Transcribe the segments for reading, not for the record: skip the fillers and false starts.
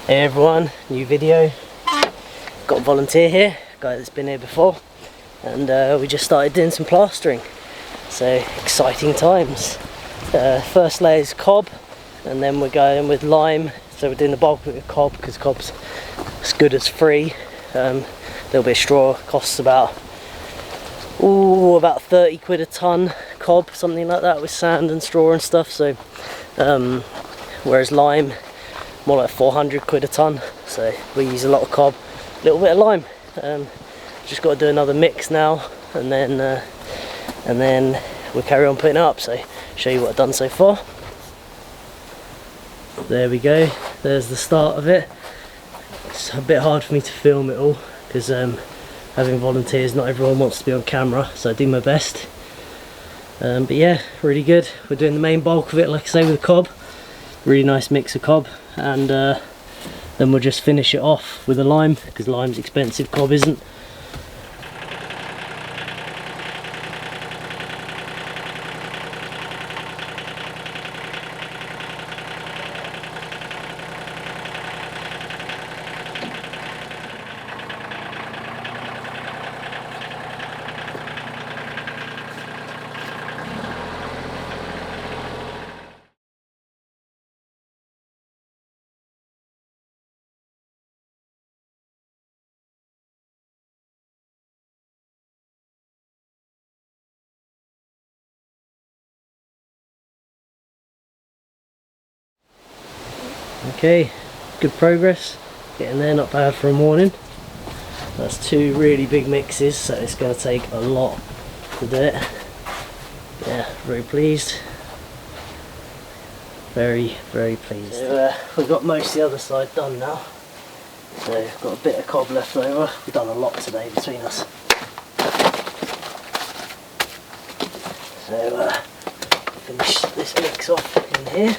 Hey everyone, new video. Got a volunteer here, a guy that's been here before, and we just started doing some plastering. So exciting times. First layer is cob, and then we're going with lime. So we're doing the bulk of it with cob because cob's as good as free. A little bit of straw costs about 30 quid a ton, cob, something like that, with sand and straw and stuff. So whereas lime, more like 400 quid a ton. So we use a lot of cob, a little bit of lime. Just got to do another mix now, and then we'll carry on putting it up. So show you what I've done so far. There we go, there's the start of it. It's a bit hard for me to film it all because having volunteers, not everyone wants to be on camera, so I do my best. But yeah, really good. We're doing the main bulk of it, like I say, with the cob. Really nice mix of cob, and then we'll just finish it off with a lime because lime's expensive, cob isn't. Okay, good progress, getting there, not bad for a morning. That's two really big mixes, so it's going to take a lot to do it. Yeah, very pleased. Very pleased. So we've got most of the other side done now. So we've got a bit of cob left over. We've done a lot today between us. So finish this mix off in here.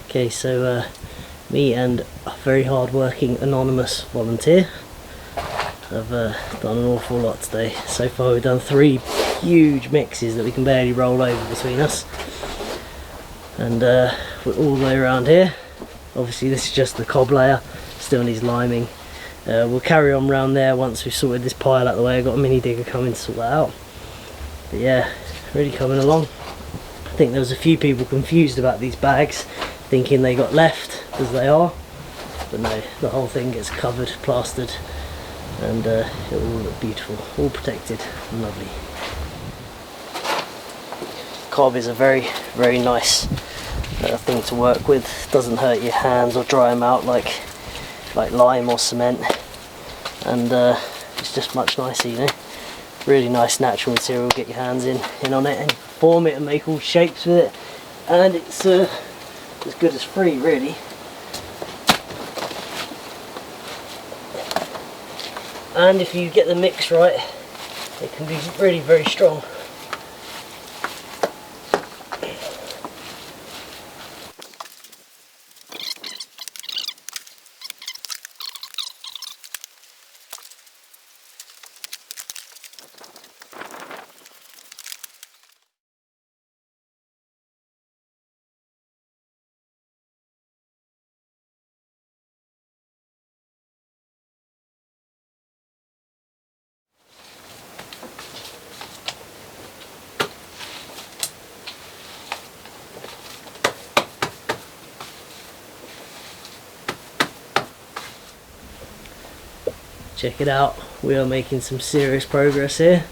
Okay, so me and a very hard-working anonymous volunteer have done an awful lot today. So far we've done 3 huge mixes that we can barely roll over between us, and we're all the way around here. Obviously this is just the cob layer, still needs liming. We'll carry on round there once we've sorted this pile out of the way. I've got a mini digger coming to sort that out. But yeah, really coming along. I think there was a few people confused about these bags, thinking they got left, as they are, but no, the whole thing gets covered, plastered, and it will look beautiful, all protected and lovely. Cob is a very nice thing to work with. Doesn't hurt your hands or dry them out like lime or cement, and it's just much nicer, you know. Really nice natural material. Get your hands in on it and form it and make all shapes with it, and it's as good as free, really. And if you get the mix right, it can be really very strong. Check it out, we are making some serious progress here.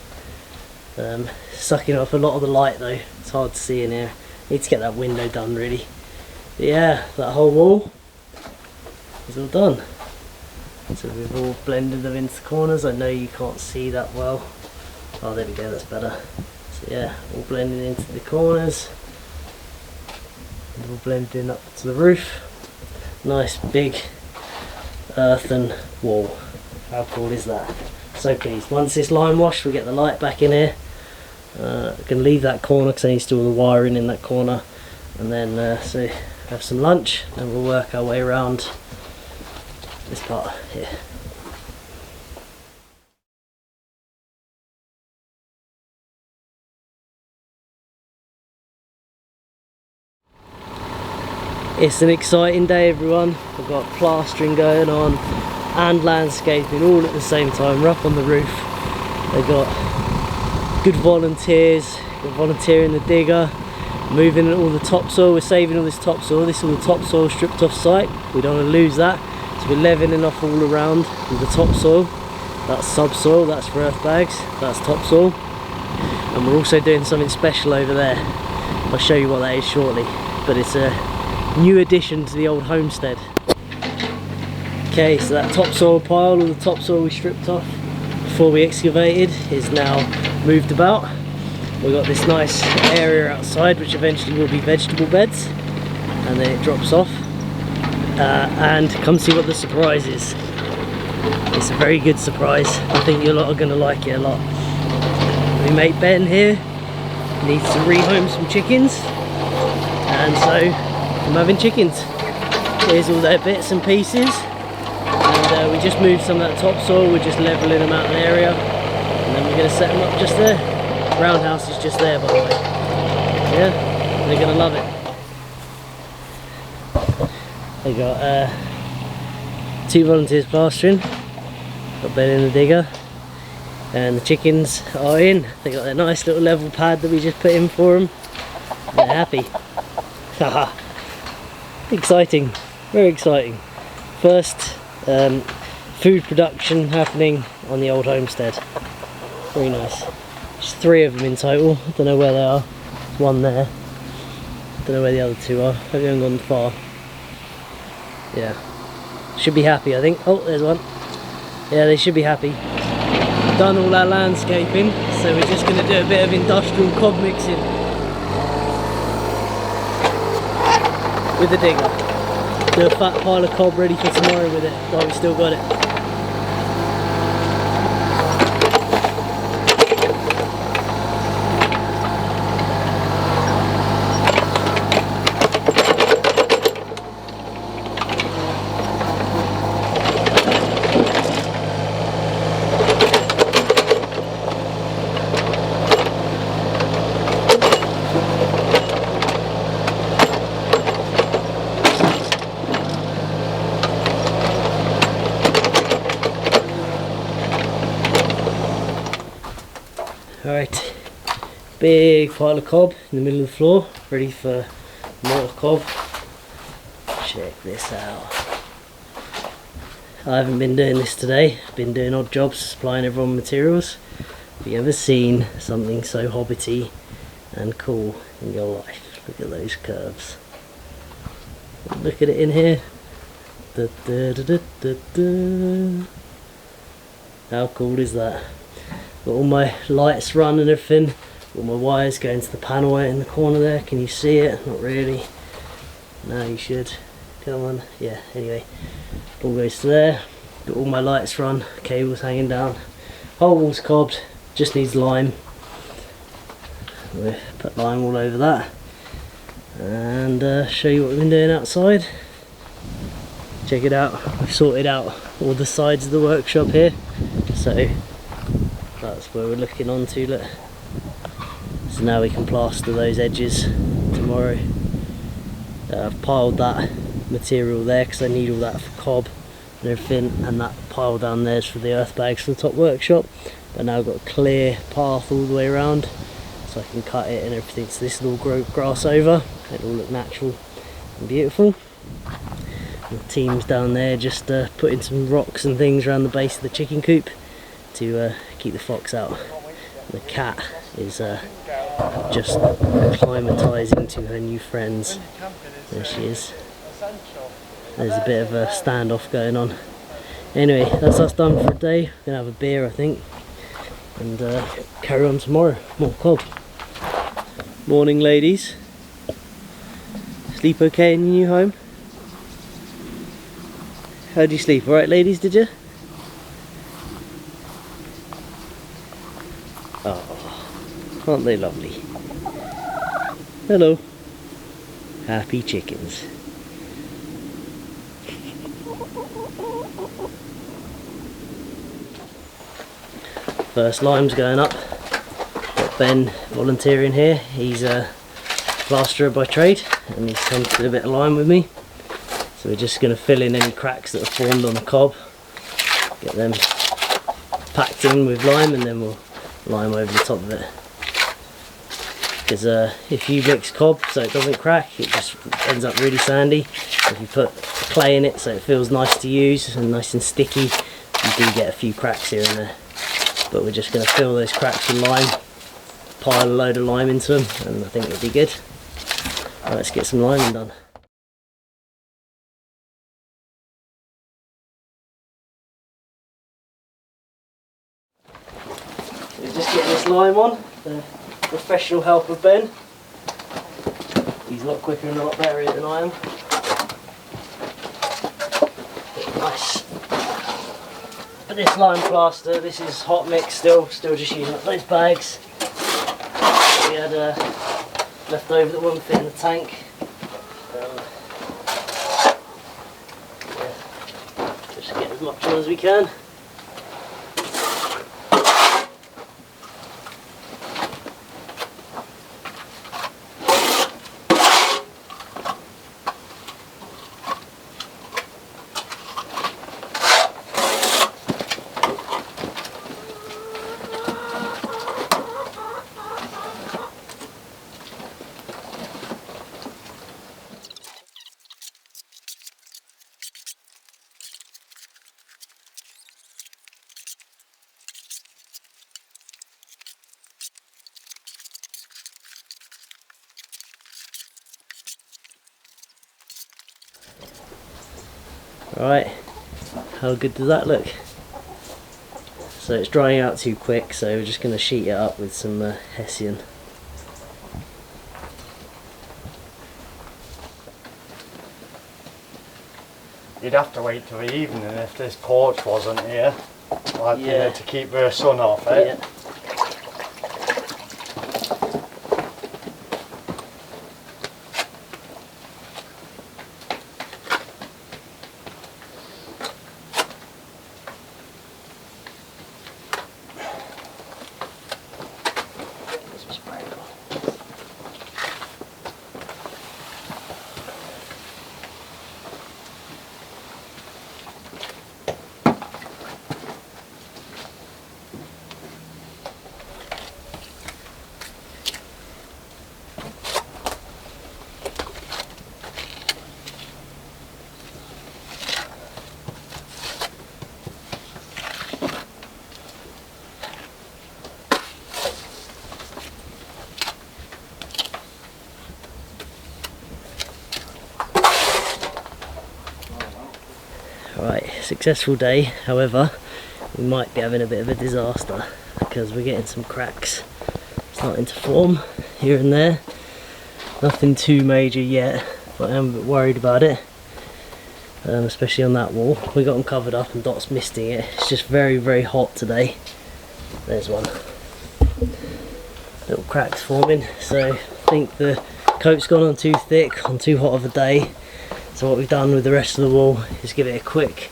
Sucking up a lot of the light though, it's hard to see in here. Need to get that window done really. But yeah, that whole wall is all done. So we've all blended them into the corners. I know you can't see that well. Oh, there we go, that's better. So yeah, all blended into the corners. all blended in up to the roof. Nice big earthen wall. How cool is that? So pleased. Once it's lime washed, we get the light back in here. I can leave that corner because I need to do all the wiring in that corner, and then so have some lunch, and we'll work our way around this part here. It's an exciting day, everyone. We've got plastering going on and landscaping all at the same time. We're up on the roof. They've got good volunteers. We're volunteering the digger, moving all the topsoil. We're saving all this topsoil. This is all the topsoil stripped off site. We don't want to lose that, so we're levelling off all around with the topsoil. That's subsoil. That's for earth bags. That's topsoil. And we're also doing something special over there. I'll show you what that is shortly. But it's a new addition to the old homestead. Okay, so that topsoil pile, all the topsoil we stripped off before we excavated, is now moved about. We've got this nice area outside which eventually will be vegetable beds, and then it drops off. And come see what the surprise is. It's a very good surprise. I think you lot are going to like it a lot. My mate Ben here needs to rehome some chickens, and so I'm having chickens. Here's all their bits and pieces, and we just moved some of that topsoil. We're just levelling them out an area, and then we're going to set them up just there. Roundhouse is just there, by the way. Yeah, they're going to love it. They got 2 volunteers plastering, got Ben in the digger, and the chickens are in. They got their nice little level pad that we just put in for them. They're happy. Haha. Exciting, very exciting. First food production happening on the old homestead. Very nice. There's 3 of them in total. I don't know where they are. There's 1 there. Don't know where the other 2 are. Hope they haven't gone far. Yeah. Should be happy, I think. Oh, there's 1. Yeah, they should be happy. Done all our landscaping, so we're just going to do a bit of industrial cob mixing with the digger. Do a fat pile of cob ready for tomorrow with it while we still got it. Alright, big pile of cob in the middle of the floor, ready for more cob. Check this out. I haven't been doing this today, I've been doing odd jobs, supplying everyone materials. Have you ever seen something so hobbity and cool in your life? Look at those curves. Look at it in here. Da, da, da, da, da. How cool is that? Got all my lights run and everything, all my wires going to the panel out in the corner there. Can you see it? Not really. No, you should. Come on. Yeah, anyway. All goes to there. Got all my lights run, cables hanging down. Whole wall's cobbed, just needs lime. We'll put lime all over that. And show you what we've been doing outside. Check it out. I've sorted out all the sides of the workshop here. So that's where we're looking on to, look. So now we can plaster those edges tomorrow. I've piled that material there because I need all that for cob and everything, and that pile down there is for the earth bags for the top workshop. But now I've got a clear path all the way around, so I can cut it and everything. So this will all grow grass over, it'll all look natural and beautiful. And the team's down there just putting some rocks and things around the base of the chicken coop to keep the fox out. And the cat is just acclimatising to her new friends. There she is. There's a bit of a standoff going on. Anyway, that's us done for a day. We're gonna have a beer, I think, and carry on tomorrow. More cob. Morning, ladies. Sleep okay in your new home? How'd you sleep? Alright ladies, did you? Oh, aren't they lovely? Hello. Happy chickens. First lime's going up. Got Ben volunteering here. He's a plasterer by trade and he's come to do a bit of lime with me. So we're just going to fill in any cracks that have formed on the cob, get them packed in with lime, and then we'll lime over the top of it. Because if you mix cob so it doesn't crack, it just ends up really sandy. If you put clay in it so it feels nice to use and nice and sticky, you do get a few cracks here and there. But we're just going to fill those cracks with lime, pile a load of lime into them, and I think it'll be good. Right, let's get some liming done. So we're just getting this lime on, the professional help of Ben. He's a lot quicker and a lot better than I am. Nice. For this lime plaster, this is hot mix still just using up those bags. We had left over that wouldn't fit in the tank. Yeah, just get as much on as we can. Right, how good does that look? So it's drying out too quick, so we're just going to sheet it up with some Hessian. You'd have to wait till the evening if this porch wasn't here, like, yeah, you know, to keep the sun off it. Yeah. Right, successful day. However, we might be having a bit of a disaster because we're getting some cracks starting to form here and there. Nothing too major yet, but I am a bit worried about it, especially on that wall. We got them covered up and Dot's misting it. It's just very hot today. There's one. Little cracks forming, so I think the coat's gone on too thick, on too hot of a day. So what we've done with the rest of the wall is give it a quick,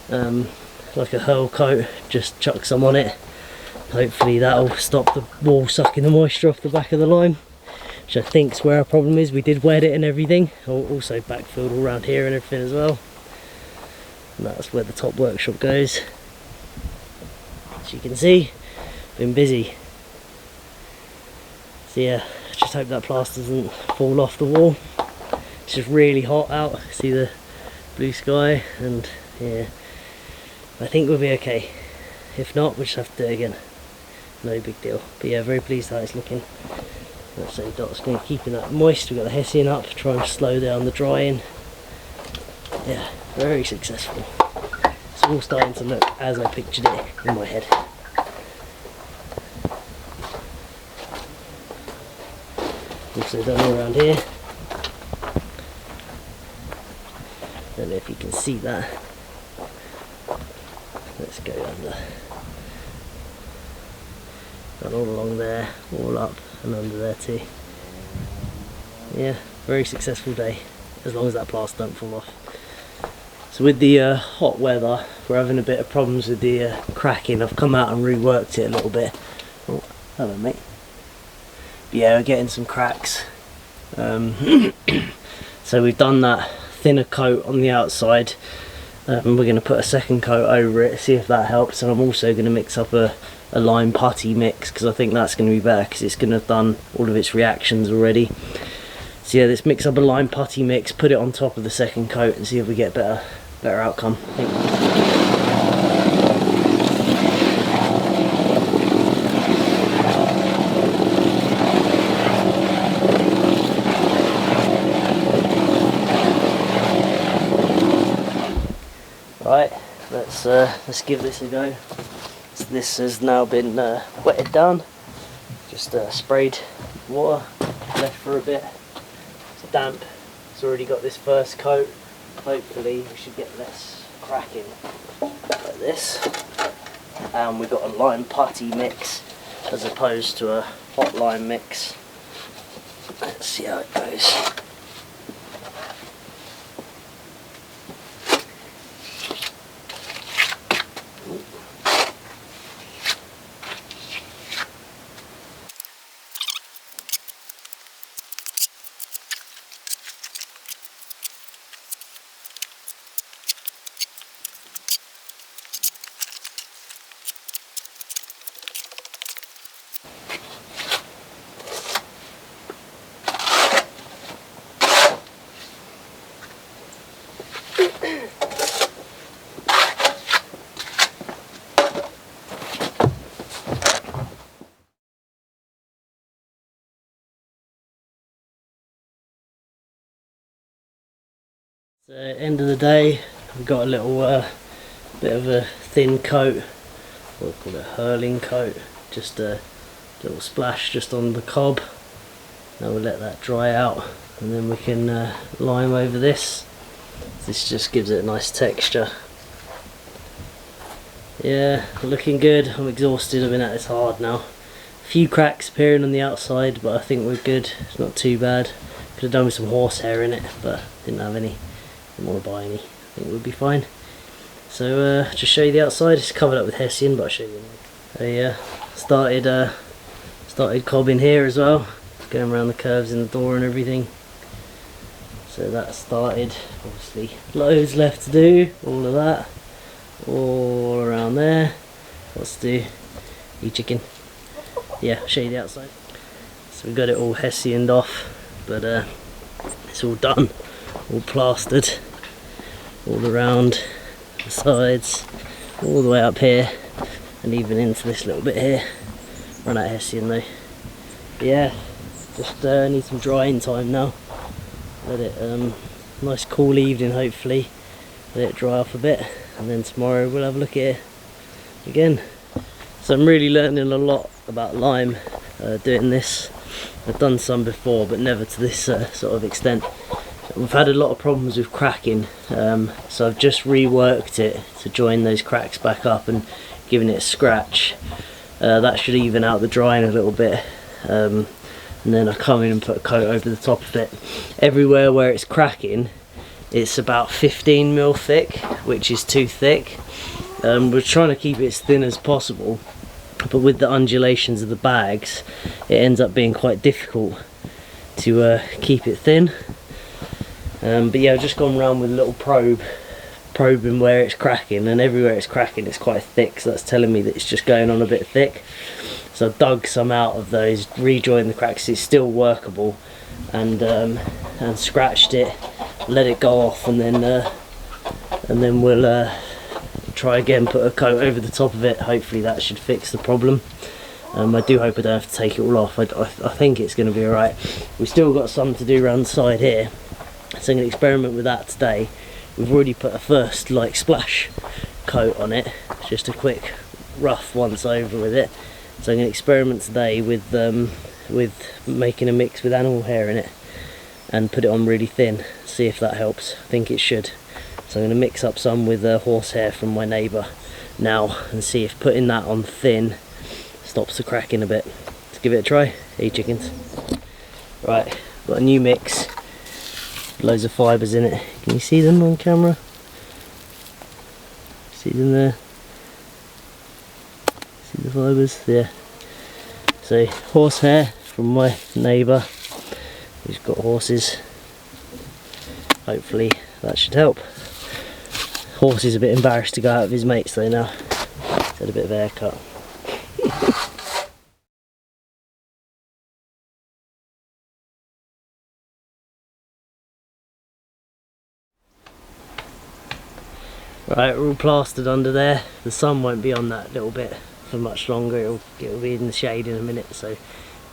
like a hurl coat, just chuck some on it. Hopefully that'll stop the wall sucking the moisture off the back of the lime, which I think is where our problem is. We did wet it and everything, also backfilled all around here and everything as well. And that's where the top workshop goes. As you can see, been busy. So yeah, just hope that plaster doesn't fall off the wall. It's just really hot out, see the blue sky, and yeah, I think we'll be okay. If not, we'll just have to do it again. No big deal. But yeah, very pleased how it's looking. Let's say Dot's going to keep that moist. We've got the Hessian up, try and slow down the drying. Yeah, very successful. It's all starting to look as I pictured it in my head. Also done around here. if you can see that. Let's go under. Done all along there, all up and under there too. Yeah, very successful day, as long as that plaster don't fall off. So with the hot weather, we're having a bit of problems with the cracking. I've come out and reworked it a little bit. Oh, hello mate. But yeah, we're getting some cracks. So we've done that thinner coat on the outside. We're going to put a second coat over it, see if that helps. And I'm also going to mix up a lime putty mix, because I think that's going to be better, because it's going to have done all of its reactions already. So yeah, let's mix up a lime putty mix, put it on top of the second coat, and see if we get better outcome. Right, let's give this a go. So this has now been wetted down, just sprayed water, left for a bit. It's damp, it's already got this first coat. Hopefully we should get less cracking like this. And we've got a lime putty mix as opposed to a hot lime mix. Let's see how it goes. So end of the day, we've got a little bit of a thin coat, we'll call it a hurling coat, just a little splash just on the cob. Now we'll let that dry out, and then we can lime over this. This just gives it a nice texture. Yeah, looking good. I'm exhausted, I've been at this hard now. A few cracks appearing on the outside, but I think we're good. It's not too bad. Could have done with some horsehair in it, but didn't have any. Didn't want to buy any. I think we'll be fine. So just show you the outside. It's covered up with hessian, but I'll show you. I started cobbing here as well, going around the curves in the door and everything. So that started. Obviously loads left to do. All of that, all around there. What's to do? You chicken. Yeah, I'll show you the outside. So we got it all hessianed off, but it's all done, all plastered, all around the sides, all the way up here, and even into this little bit here. Run out of hessian though. But yeah, just need some drying time now. Let it nice cool evening hopefully. Let it dry off a bit, and then tomorrow we'll have a look at it again. So I'm really learning a lot about lime doing this. I've done some before, but never to this sort of extent. We've had a lot of problems with cracking, so I've just reworked it to join those cracks back up and giving it a scratch. That should even out the drying a little bit, and then I come in and put a coat over the top of it. Everywhere where it's cracking, it's about 15mm thick, which is too thick. We're trying to keep it as thin as possible, but with the undulations of the bags, it ends up being quite difficult to keep it thin. But yeah, I've just gone around with a little probing where it's cracking, and everywhere it's cracking it's quite thick, so that's telling me that it's just going on a bit thick. So I've dug some out of those, rejoined the cracks, it's still workable, and scratched it, let it go off, and then we'll try again, put a coat over the top of it. Hopefully that should fix the problem. I do hope I don't have to take it all off. I think it's going to be alright. We've still got some to do around the side here, so I'm going to experiment with that today. We've already put a first like splash coat on it, just a quick rough once over with it. So I'm going to experiment today with making a mix with animal hair in it and put it on really thin, see if that helps. I think it should. So I'm going to mix up some with horsehair from my neighbour now and see if putting that on thin stops the cracking a bit. Let's give it a try. Hey chickens. Right, got a new mix. Loads of fibres in it. Can you see them on camera? See them there? See the fibres? Yeah. So horsehair from my neighbour who's got horses. Hopefully that should help. Horse is a bit embarrassed to go out with his mates though now. He's had a bit of a haircut. Right, we're all plastered under there. The sun won't be on that little bit for much longer. It'll be in the shade in a minute, so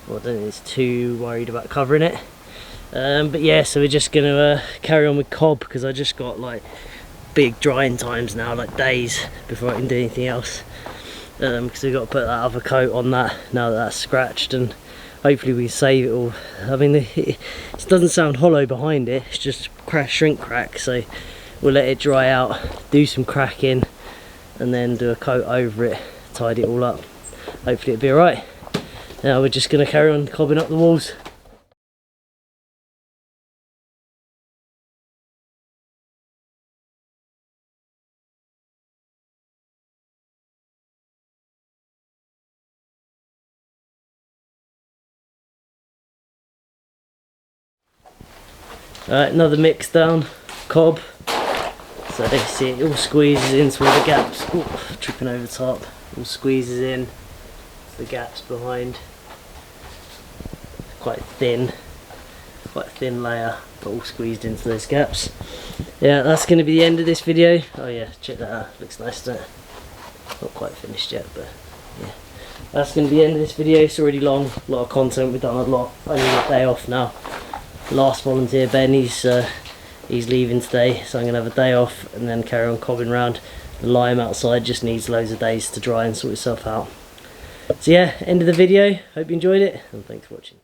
well, I don't think it's too worried about covering it. But yeah, so we're just gonna carry on with cob because I just got like big drying times now, like days before I can do anything else. Because we've got to put that other coat on that now that that's scratched, and hopefully we save it all. I mean, it doesn't sound hollow behind it, it's just shrink crack, so we'll let it dry out, do some cracking, and then do a coat over it, tidy it all up. Hopefully it'll be alright. Now we're just going to carry on cobbing up the walls. Alright, another mix down, cob. So you see it all squeezes into all the gaps. Ooh, tripping over the top. All squeezes in to the gaps behind. Quite thin layer, but all squeezed into those gaps. Yeah, that's going to be the end of this video. Oh yeah, check that out. Looks nice, doesn't it? Not quite finished yet, but yeah. That's going to be the end of this video. It's already long. A lot of content. We've done a lot. Only a day off now. Last volunteer, Ben, he's leaving today, so I'm going to have a day off and then carry on cobbing around. The lime outside just needs loads of days to dry and sort itself out. So yeah, end of the video. Hope you enjoyed it, and thanks for watching.